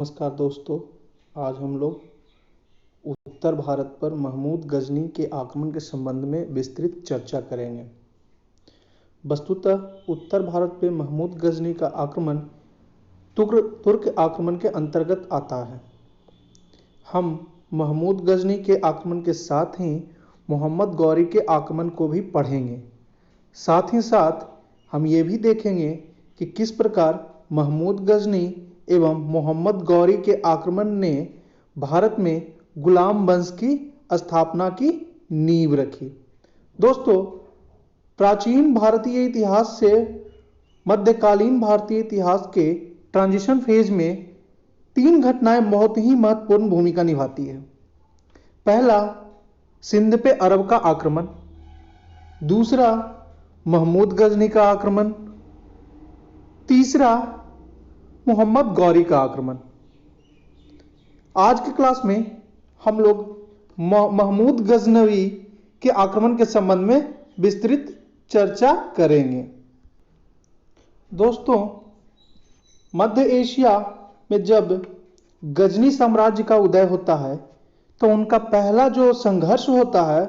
नमस्कार दोस्तों। आज हम लोग उत्तर भारत पर महमूद गजनी के आक्रमण के संबंध में विस्तृत चर्चा करेंगे। वस्तुतः उत्तर भारत पे महमूद गजनी का आक्रमण तुर्क आक्रमण के अंतर्गत आता है। हम महमूद गजनी के आक्रमण के साथ ही मोहम्मद गौरी के आक्रमण को भी पढ़ेंगे। साथ ही साथ हम ये भी देखेंगे कि किस प्रकार महमूद गजनी एवं मोहम्मद गौरी के आक्रमण ने भारत में गुलाम वंश की स्थापना की नींव रखी। दोस्तों, प्राचीन भारतीय इतिहास से मध्यकालीन भारतीय इतिहास के ट्रांजिशन फेज में 3 घटनाएं बहुत ही महत्वपूर्ण भूमिका निभाती है। पहला, सिंध पे अरब का आक्रमण। दूसरा, महमूद गजनी का आक्रमण। तीसरा, मोहम्मद गौरी का आक्रमण। आज की क्लास में हम लोग महमूद गजनवी के आक्रमण के संबंध में विस्तृत चर्चा करेंगे। दोस्तों, मध्य एशिया में जब गजनी साम्राज्य का उदय होता है तो उनका पहला जो संघर्ष होता है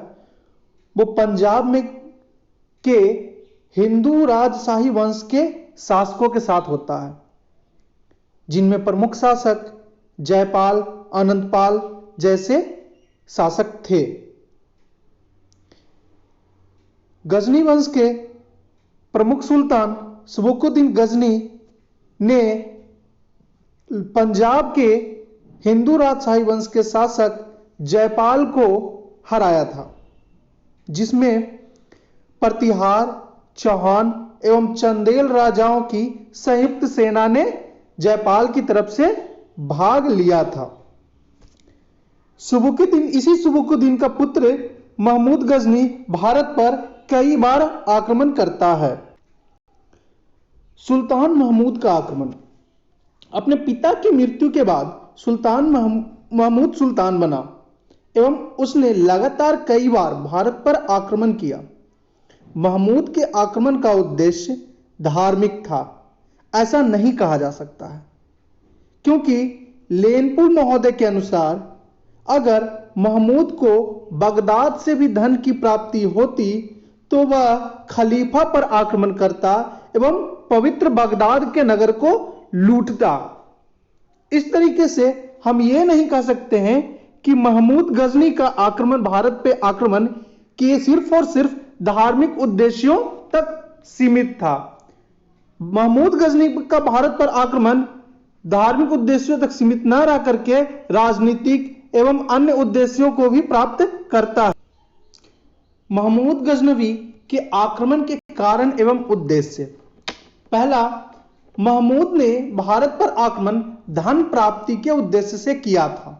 वो पंजाब में के हिंदू राजशाही वंश के शासकों के साथ होता है, जिनमें प्रमुख शासक जयपाल, अनंतपाल जैसे शासक थे। गजनी वंश के प्रमुख सुल्तान सबुकुद्दीन गजनी ने पंजाब के हिंदू राजशाही वंश के शासक जयपाल को हराया था, जिसमें प्रतिहार, चौहान एवं चंदेल राजाओं की संयुक्त सेना ने जयपाल की तरफ से भाग लिया था। इसी सबुकुद्दीन का पुत्र महमूद गजनी भारत पर कई बार आक्रमण करता है। सुल्तान महमूद का आक्रमण। अपने पिता की मृत्यु के बाद सुल्तान महमूद सुल्तान बना एवं उसने लगातार कई बार भारत पर आक्रमण किया। महमूद के आक्रमण का उद्देश्य धार्मिक था, ऐसा नहीं कहा जा सकता है, क्योंकि लेनपुर महोदय के अनुसार अगर महमूद को बगदाद से भी धन की प्राप्ति होती तो वह खलीफा पर आक्रमण करता एवं पवित्र बगदाद के नगर को लूटता। इस तरीके से हम ये नहीं कह सकते हैं कि महमूद गजनी का आक्रमण भारत पे आक्रमण कि सिर्फ और सिर्फ धार्मिक उद्देश्यों तक सीमित था। महमूद गजनी का भारत पर आक्रमण धार्मिक उद्देश्यों तक सीमित न रह करके राजनीतिक एवं अन्य उद्देश्यों को भी प्राप्त करता है। महमूद गजनवी के आक्रमण के कारण एवं उद्देश्य। पहला, महमूद ने भारत पर आक्रमण धन प्राप्ति के उद्देश्य से किया था,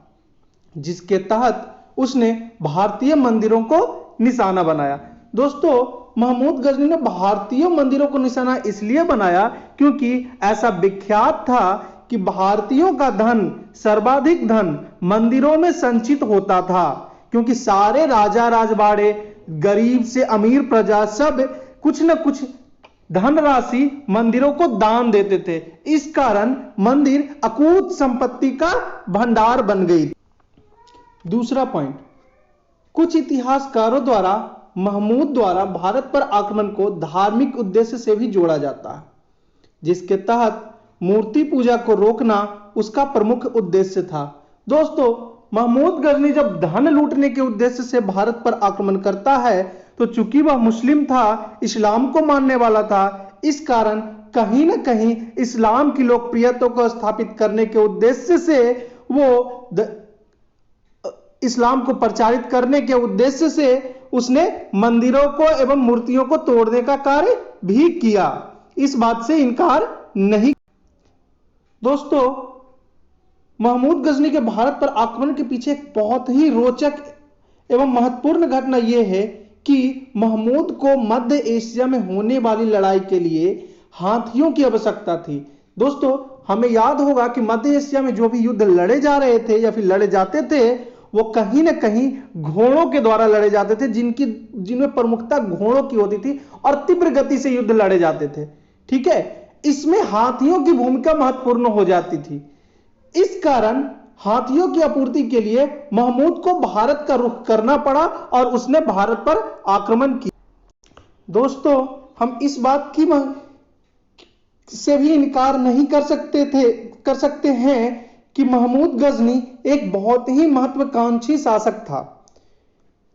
जिसके तहत उसने भारतीय मंदिरों को निशाना बनाया। दोस्तों, महमूद गजनी ने भारतीय मंदिरों को निशाना इसलिए बनाया क्योंकि ऐसा विख्यात था कि भारतीयों का धन, सर्वाधिक धन मंदिरों में संचित होता था, क्योंकि सारे राजा राजवाड़े, गरीब से अमीर प्रजा सब कुछ न कुछ धनराशि मंदिरों को दान देते थे। इस कारण मंदिर अकूत संपत्ति का भंडार बन गई। दूसरा पॉइंट, कुछ इतिहासकारों द्वारा महमूद द्वारा भारत पर आक्रमण को धार्मिक उद्देश्य से भी जोड़ा जाता है, जिसके तहत मूर्ति पूजा को रोकना उसका प्रमुख उद्देश्य था। दोस्तों, महमूद गजनी जब धन लूटने के उद्देश्य से भारत पर आक्रमण करता है तो चूंकि वह मुस्लिम था, इस्लाम को मानने वाला था, इस कारण कहीं ना कहीं इस्लाम की लोकप्रियता को स्थापित करने के उद्देश्य से वो इस्लाम को प्रचारित करने के उद्देश्य से उसने मंदिरों को एवं मूर्तियों को तोड़ने का कार्य भी किया। इस बात से इनकार नहीं। दोस्तों, महमूद गजनी के भारत पर आक्रमण के पीछे एक बहुत ही रोचक एवं महत्वपूर्ण घटना यह है कि महमूद को मध्य एशिया में होने वाली लड़ाई के लिए हाथियों की आवश्यकता थी। दोस्तों, हमें याद होगा कि मध्य एशिया में जो भी युद्ध लड़े जा रहे थे या फिर लड़े जाते थे वो कहीं ना कहीं घोड़ों के द्वारा लड़े जाते थे, जिनमें प्रमुखता घोड़ों की होती थी और तीव्र गति से युद्ध लड़े जाते थे। ठीक है, इसमें हाथियों की भूमिका महत्वपूर्ण हो जाती थी। इस कारण हाथियों की आपूर्ति के लिए महमूद को भारत का रुख करना पड़ा और उसने भारत पर आक्रमण किया। दोस्तों, हम इस बात की से भी इनकार नहीं कर सकते हैं कि महमूद गजनी एक बहुत ही महत्वाकांक्षी शासक था।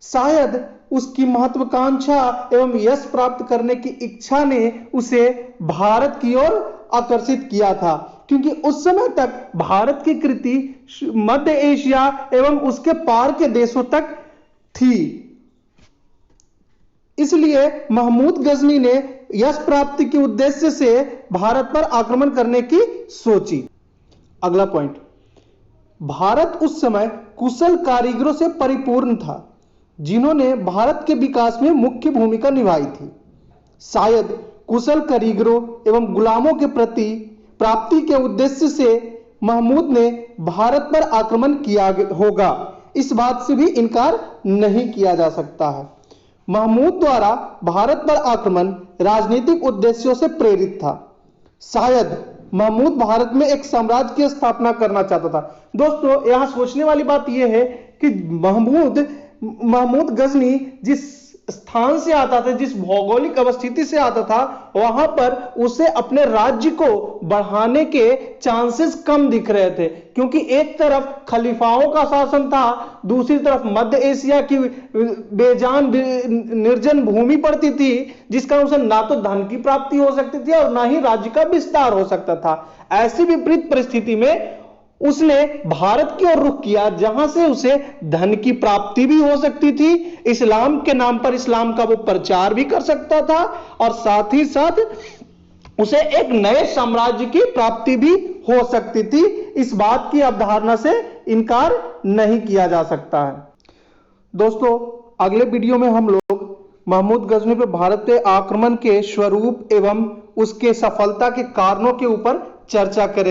शायद उसकी महत्वाकांक्षा एवं यश प्राप्त करने की इच्छा ने उसे भारत की ओर आकर्षित किया था, क्योंकि उस समय तक भारत की कृति मध्य एशिया एवं उसके पार के देशों तक थी। इसलिए महमूद गजनी ने यश प्राप्ति के उद्देश्य से भारत पर आक्रमण करने की सोची। अगला पॉइंट, भारत उस समय कुशल कारीगरों से परिपूर्ण था जिन्होंने भारत के विकास में मुख्य भूमिका निभाई थी। शायद कुशल कारीगरों एवं गुलामों के प्रति प्राप्ति के उद्देश्य से महमूद ने भारत पर आक्रमण किया होगा, इस बात से भी इनकार नहीं किया जा सकता है। महमूद द्वारा भारत पर आक्रमण राजनीतिक उद्देश्यों से प्रेरित था। शायद महमूद भारत में एक साम्राज्य की स्थापना करना चाहता था। दोस्तों, यहां सोचने वाली बात यह है कि महमूद गजनी जिस स्थान से आता था, जिस भौगोलिक अवस्थिति से आता था, वहां पर उसे अपने राज्य को बढ़ाने के चांसेस कम दिख रहे थे, क्योंकि एक तरफ खलीफाओं का शासन था, दूसरी तरफ मध्य एशिया की बेजान निर्जन भूमि पड़ती थी, जिसका उसे ना तो धन की प्राप्ति हो सकती थी और ना ही राज्य का विस्तार हो सकता था। ऐसी विपरीत परिस्थिति में उसने भारत की ओर रुख किया, जहां से उसे धन की प्राप्ति भी हो सकती थी, इस्लाम के नाम पर इस्लाम का वो प्रचार भी कर सकता था और साथ ही साथ उसे एक नए साम्राज्य की प्राप्ति भी हो सकती थी। इस बात की अवधारणा से इनकार नहीं किया जा सकता है। दोस्तों, अगले वीडियो में हम लोग महमूद गजनी पर भारत पे आक्रमण के स्वरूप एवं उसके सफलता के कारणों के ऊपर चर्चा करेंगे।